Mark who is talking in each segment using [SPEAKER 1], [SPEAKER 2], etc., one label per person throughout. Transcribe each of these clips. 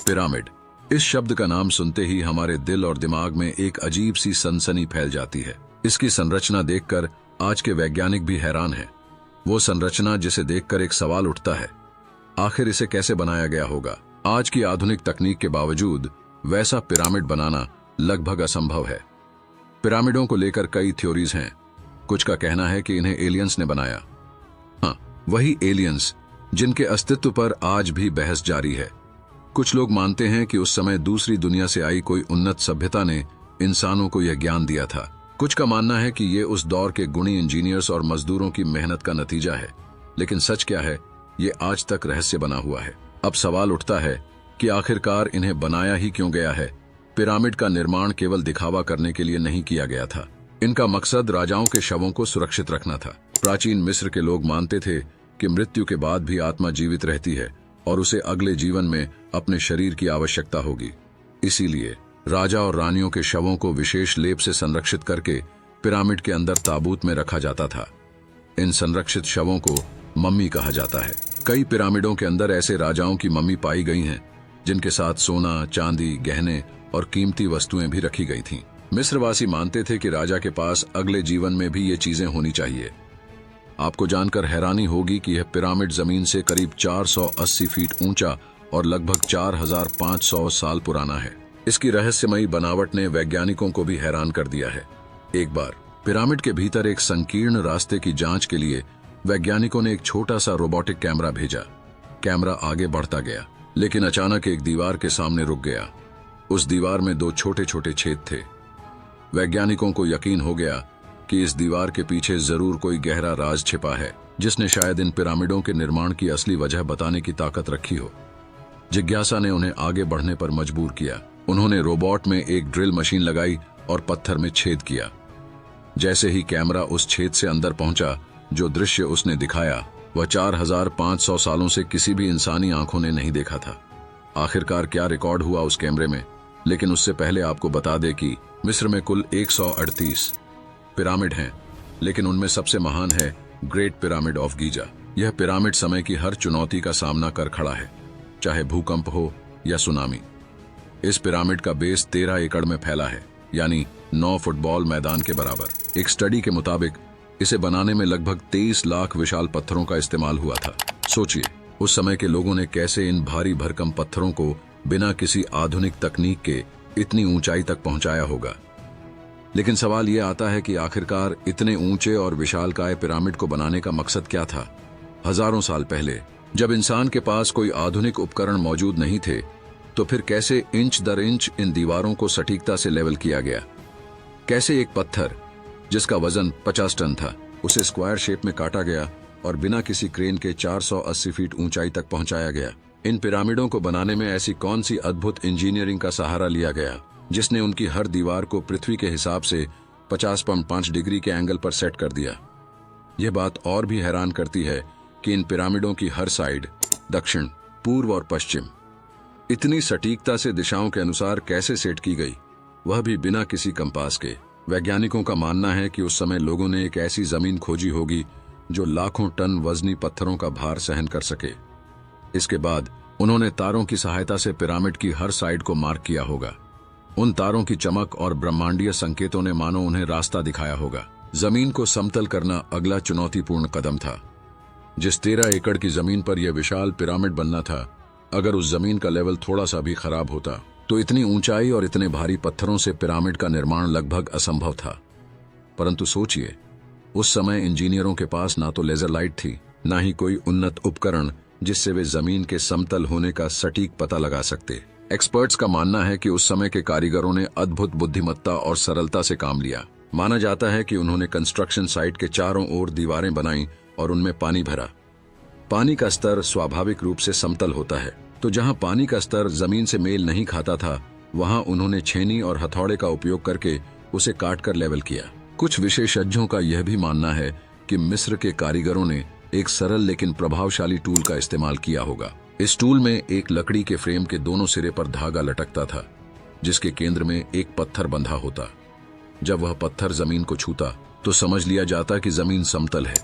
[SPEAKER 1] Pyramid, इस शब्द का नाम सुनते ही हमारे दिल और दिमाग में एक अजीब सी सनसनी फैल जाती है। इसकी संरचना देखकर आज के वैज्ञानिक भी हैरान हैं। वो संरचना जिसे देखकर एक सवाल उठता है, आखिर इसे कैसे बनाया गया होगा। आज की आधुनिक तकनीक के बावजूद वैसा पिरामिड बनाना लगभग असंभव है। पिरामिडों को लेकर कई थ्योरीज हैं। कुछ का कहना है कि इन्हें एलियंस ने बनाया। हाँ, वही एलियंस जिनके अस्तित्व पर आज भी बहस जारी है। कुछ लोग मानते हैं कि उस समय दूसरी दुनिया से आई कोई उन्नत सभ्यता ने इंसानों को यह ज्ञान दिया था। कुछ का मानना है कि ये उस दौर के गुणी इंजीनियर्स और मजदूरों की मेहनत का नतीजा है। लेकिन सच क्या है, ये आज तक रहस्य बना हुआ है। अब सवाल उठता है कि आखिरकार इन्हें बनाया ही क्यों गया है। पिरामिड का निर्माण केवल दिखावा करने के लिए नहीं किया गया था। इनका मकसद राजाओं के शवों को सुरक्षित रखना था। प्राचीन मिस्र के लोग मानते थे कि मृत्यु के बाद भी आत्मा जीवित रहती है और उसे अगले जीवन में अपने शरीर की आवश्यकता होगी। इसीलिए राजा और रानियों के शवों को विशेष लेप से संरक्षित करके पिरामिड के अंदर ताबूत में रखा जाता था। इन संरक्षित शवों को मम्मी कहा जाता है। कई पिरामिडों के अंदर ऐसे राजाओं की मम्मी पाई गई हैं जिनके साथ सोना, चांदी, गहने और कीमती वस्तुएं भी रखी गई थीं। मिस्रवासी मानते थे कि राजा के पास अगले जीवन में भी ये चीजें होनी चाहिए। आपको जानकर हैरानी होगी कि यह पिरामिड जमीन से करीब 480 फीट ऊंचा और लगभग 4500 साल पुराना है। इसकी रहस्यमयी बनावट ने वैज्ञानिकों को भी हैरान कर दिया है। एक बार पिरामिड के भीतर एक संकीर्ण रास्ते की जांच के लिए वैज्ञानिकों ने एक छोटा सा रोबोटिक कैमरा भेजा। कैमरा आगे बढ़ता गया, लेकिन अचानक एक दीवार के सामने रुक गया। उस दीवार में 2 छोटे छोटे छेद थे। वैज्ञानिकों को यकीन हो गया कि इस दीवार के पीछे जरूर कोई गहरा राज छिपा है, जिसने शायद इन पिरामिडों के निर्माण की असली वजह बताने की ताकत रखी हो। जिज्ञासा ने उन्हें आगे बढ़ने पर मजबूर किया। उन्होंने रोबोट में एक ड्रिल मशीन लगाई और पत्थर में छेद किया। जैसे ही कैमरा उस छेद से अंदर पहुंचा, जो दृश्य उसने दिखाया वह 4500 सालों से किसी भी इंसानी आंखों ने नहीं देखा था। आखिरकार क्या रिकॉर्ड हुआ उस कैमरे में? लेकिन उससे पहले आपको बता दें कि मिस्र में कुल 138 पिरामिड हैं, लेकिन उनमें सबसे महान है ग्रेट पिरामिड ऑफ गीजा। यह पिरामिड समय की हर चुनौती का सामना कर खड़ा है, चाहे भूकंप हो या सुनामी। इस पिरामिड का बेस 13 एकड़ में फैला है, यानी 9 फुटबॉल मैदान के बराबर। एक स्टडी के मुताबिक इसे बनाने में लगभग 23 लाख विशाल पत्थरों का इस्तेमाल हुआ था। सोचिए, उस समय के लोगों ने कैसे इन भारी भरकम पत्थरों को बिना किसी आधुनिक तकनीक के इतनी ऊंचाई तक पहुंचाया होगा। लेकिन सवाल यह आता है कि आखिरकार इतने ऊंचे और विशालकाय पिरामिड को बनाने का मकसद क्या था? हजारों साल पहले जब इंसान के पास कोई आधुनिक उपकरण मौजूद नहीं थे, तो फिर कैसे इंच दर इंच इन दीवारों को सटीकता से लेवल किया गया? कैसे एक पत्थर जिसका वजन 50 टन था, उसे स्क्वायर शेप में काटा गया और बिना किसी क्रेन के 480 फीट ऊंचाई तक पहुंचाया गया? इन पिरामिडों को बनाने में ऐसी कौन सी अद्भुत इंजीनियरिंग का सहारा लिया गया जिसने उनकी हर दीवार को पृथ्वी के हिसाब से 50.5 डिग्री के एंगल पर सेट कर दिया? यह बात और भी हैरान करती है कि इन पिरामिडों की हर साइड, दक्षिण, पूर्व और पश्चिम, इतनी सटीकता से दिशाओं के अनुसार कैसे सेट की गई, वह भी बिना किसी कंपास के। वैज्ञानिकों का मानना है कि उस समय लोगों ने एक ऐसी जमीन खोजी होगी जो लाखों टन वजनी पत्थरों का भार सहन कर सके। इसके बाद उन्होंने तारों की सहायता से पिरामिड की हर साइड को मार्क किया होगा। उन तारों की चमक और ब्रह्मांडीय संकेतों ने मानो उन्हें रास्ता दिखाया होगा। जमीन को समतल करना अगला चुनौतीपूर्ण कदम था। जिस 13 एकड़ की जमीन पर यह विशाल पिरामिड बनना था, अगर उस जमीन का लेवल थोड़ा सा भी खराब होता तो इतनी ऊंचाई और इतने भारी पत्थरों से पिरामिड का निर्माण लगभग असंभव था। परंतु सोचिए, उस समय इंजीनियरों के पास ना तो लेजर लाइट थी, ना ही कोई उन्नत उपकरण जिससे वे जमीन के समतल होने का सटीक पता लगा सकते। एक्सपर्ट्स का मानना है कि उस समय के कारीगरों ने अद्भुत बुद्धिमत्ता और सरलता से काम लिया। माना जाता है कि उन्होंने कंस्ट्रक्शन साइट के चारों ओर दीवारें बनाई और उनमें पानी भरा। पानी का स्तर स्वाभाविक रूप से समतल होता है, तो जहां पानी का स्तर जमीन से मेल नहीं खाता था, वहां उन्होंने छेनी और हथौड़े का उपयोग करके उसे काटकर लेवल किया। कुछ विशेषज्ञों का यह भी मानना है कि मिस्र के कारीगरों ने एक सरल लेकिन प्रभावशाली टूल का इस्तेमाल किया होगा। इस टूल में एक लकड़ी के फ्रेम के दोनों सिरे पर धागा लटकता था, जिसके केंद्र में एक पत्थर बंधा होता। जब वह पत्थर जमीन को छूता तो समझ लिया जाता कि जमीन समतल है।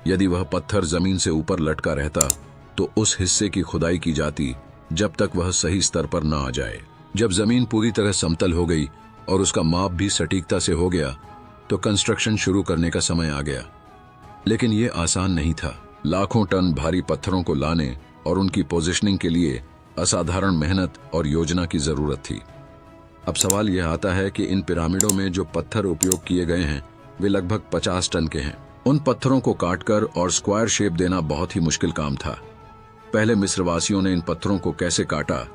[SPEAKER 1] यदि वह पत्थर जमीन से ऊपर लटका रहता तो उस हिस्से की खुदाई की जाती जब तक वह सही स्तर पर न आ जाए। जब जमीन पूरी तरह समतल हो गई और उसका माप भी सटीकता से हो गया तो कंस्ट्रक्शन शुरू करने का समय आ गया। लेकिन यह आसान नहीं था। लाखों टन भारी पत्थरों को लाने और उनकी पोजीशनिंग के लिए असाधारण मेहनत और योजना की जरूरत थी। अब सवाल यह आता है कि इन पिरामिडों में जो पत्थर उपयोग किए गए हैं वे लगभग 50 टन के हैं। उन पत्थरों को काटकर और स्क्वायर शेप देना बहुत ही मुश्किल काम था। पहले मिस्रवासियों ने इन पत्थरों को कैसे काटा,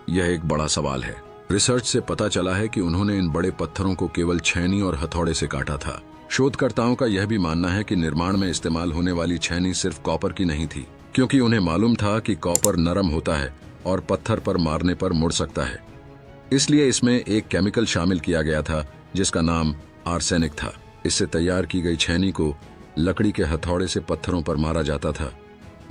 [SPEAKER 1] यह एक बड़ा सवाल है। रिसर्च से पता चला है कि उन्होंने इन बड़े पत्थरों को केवल छेनी और हथौड़े से काटा था। शोधकर्ताओं का यह भी मानना है कि निर्माण में इस्तेमाल होने वाली छेनी सिर्फ कॉपर की नहीं थी, क्योंकि उन्हें मालूम था कि कॉपर नरम होता है और पत्थर पर मारने पर मुड़ सकता है। इसलिए इसमें एक केमिकल शामिल किया गया था जिसका नाम आर्सेनिक था। इससे तैयार की गई छेनी को लकड़ी के हथौड़े से पत्थरों पर मारा जाता था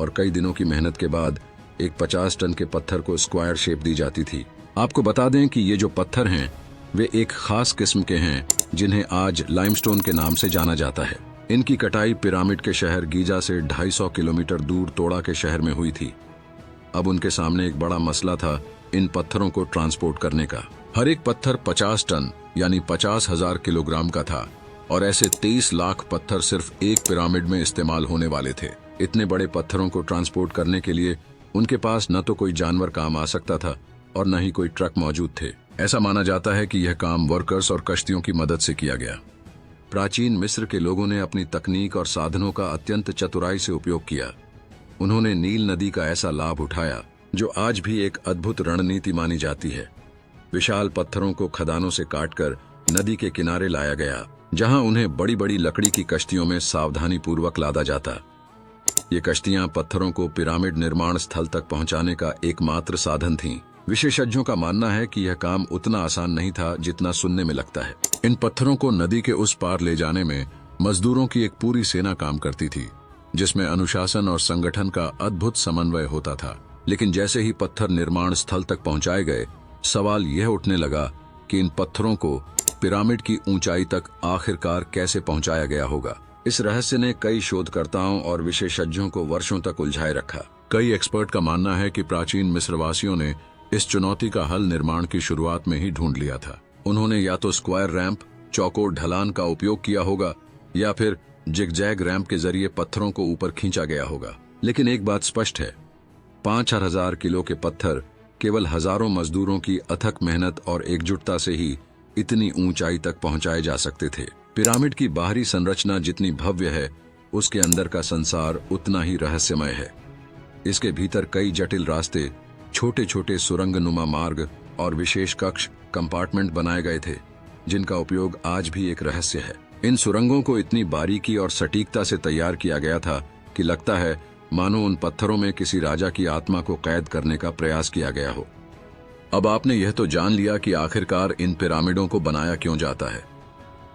[SPEAKER 1] और कई दिनों की मेहनत के बाद एक 50 टन के पत्थर को स्क्वायर शेप दी जाती थी। आपको बता दें कि ये जो पत्थर हैं वे एक खास किस्म के हैं जिन्हें आज लाइमस्टोन के नाम से जाना जाता है। इनकी कटाई पिरामिड के शहर गीजा से 250 किलोमीटर दूर तोड़ा के शहर में हुई थी। अब उनके सामने एक बड़ा मसला था इन पत्थरों को ट्रांसपोर्ट करने का। हर एक पत्थर 50 टन यानी 50,000 किलोग्राम का था और ऐसे 23 लाख पत्थर सिर्फ एक पिरामिड में इस्तेमाल होने वाले थे। इतने बड़े पत्थरों को ट्रांसपोर्ट करने के लिए उनके पास न तो कोई जानवर काम आ सकता था और न ही कोई ट्रक मौजूद थे। ऐसा माना जाता है कि यह काम वर्कर्स और कश्तियों की मदद से किया गया। प्राचीन मिस्र के लोगों ने अपनी तकनीक और साधनों का अत्यंत चतुराई से उपयोग किया। उन्होंने नील नदी का ऐसा लाभ उठाया जो आज भी एक अद्भुत रणनीति मानी जाती है। विशाल पत्थरों को खदानों से काटकर नदी के किनारे लाया गया, जहां उन्हें बड़ी बड़ी लकड़ी की कश्तियों में सावधानी पूर्वक लादा जाता। ये कश्तियां पत्थरों को पिरामिड निर्माण स्थल तक पहुंचाने का एकमात्र साधन थीं। विशेषज्ञों का मानना है कि यह काम उतना आसान नहीं था जितना सुनने में लगता है। इन पत्थरों को नदी के उस पार ले जाने में मजदूरों की एक पूरी सेना काम करती थी, जिसमें अनुशासन और संगठन का अद्भुत समन्वय होता था। लेकिन जैसे ही पत्थर निर्माण स्थल तक पहुंचाए गए, सवाल यह उठने लगा कि इन पत्थरों को पिरामिड की ऊंचाई तक आखिरकार कैसे पहुंचाया गया होगा। इस रहस्य ने कई शोधकर्ताओं और विशेषज्ञों को वर्षों तक उलझाए रखा। कई एक्सपर्ट का मानना है कि प्राचीन मिस्रवासियों ने इस चुनौती का हल निर्माण की शुरुआत में ही ढूंढ लिया था। उन्होंने या तो स्क्वायर रैंप, चौकोर ढलान का उपयोग किया होगा या फिर जिगजैग रैंप के जरिए पत्थरों को ऊपर खींचा गया होगा। लेकिन एक बात स्पष्ट है, 5,000 किलो के पत्थर केवल हजारों मजदूरों की अथक मेहनत और एकजुटता से ही इतनी ऊंचाई तक पहुंचाए जा सकते थे। पिरामिड की बाहरी संरचना जितनी भव्य है, उसके अंदर का संसार उतना ही रहस्यमय है। इसके भीतर कई जटिल रास्ते, छोटे छोटे सुरंगनुमा मार्ग और विशेष कक्ष कंपार्टमेंट बनाए गए थे, जिनका उपयोग आज भी एक रहस्य है। इन सुरंगों को इतनी बारीकी और सटीकता से तैयार किया गया था कि लगता है मानो उन पत्थरों में किसी राजा की आत्मा को कैद करने का प्रयास किया गया हो। अब आपने यह तो जान लिया कि आखिरकार इन पिरामिडों को बनाया क्यों जाता है।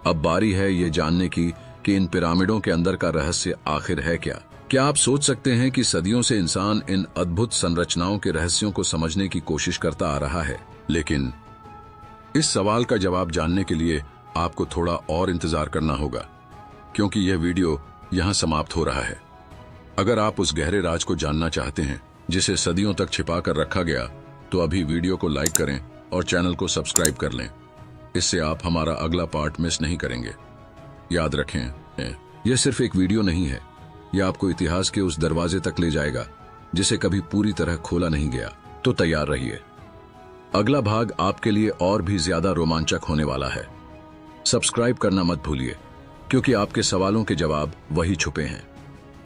[SPEAKER 1] अब बारी है ये जानने की कि इन पिरामिडों के अंदर का रहस्य आखिर है क्या। क्या आप सोच सकते हैं कि सदियों से इंसान इन अद्भुत संरचनाओं के रहस्यों को समझने की कोशिश करता आ रहा है, लेकिन इस सवाल का जवाब जानने के लिए आपको थोड़ा और इंतजार करना होगा, क्योंकि यह वीडियो यहां समाप्त हो रहा है। अगर आप उस गहरे राज को जानना चाहते हैं जिसे सदियों तक छिपा कर रखा गया, तो अभी वीडियो को लाइक करें और चैनल को सब्सक्राइब कर लें। इससे आप हमारा अगला पार्ट मिस नहीं करेंगे। याद रखें, यह सिर्फ एक वीडियो नहीं है, यह आपको इतिहास के उस दरवाजे तक ले जाएगा जिसे कभी पूरी तरह खोला नहीं गया। तो तैयार रहिए, अगला भाग आपके लिए और भी ज्यादा रोमांचक होने वाला है। सब्सक्राइब करना मत भूलिए, क्योंकि आपके सवालों के जवाब वही छुपे हैं।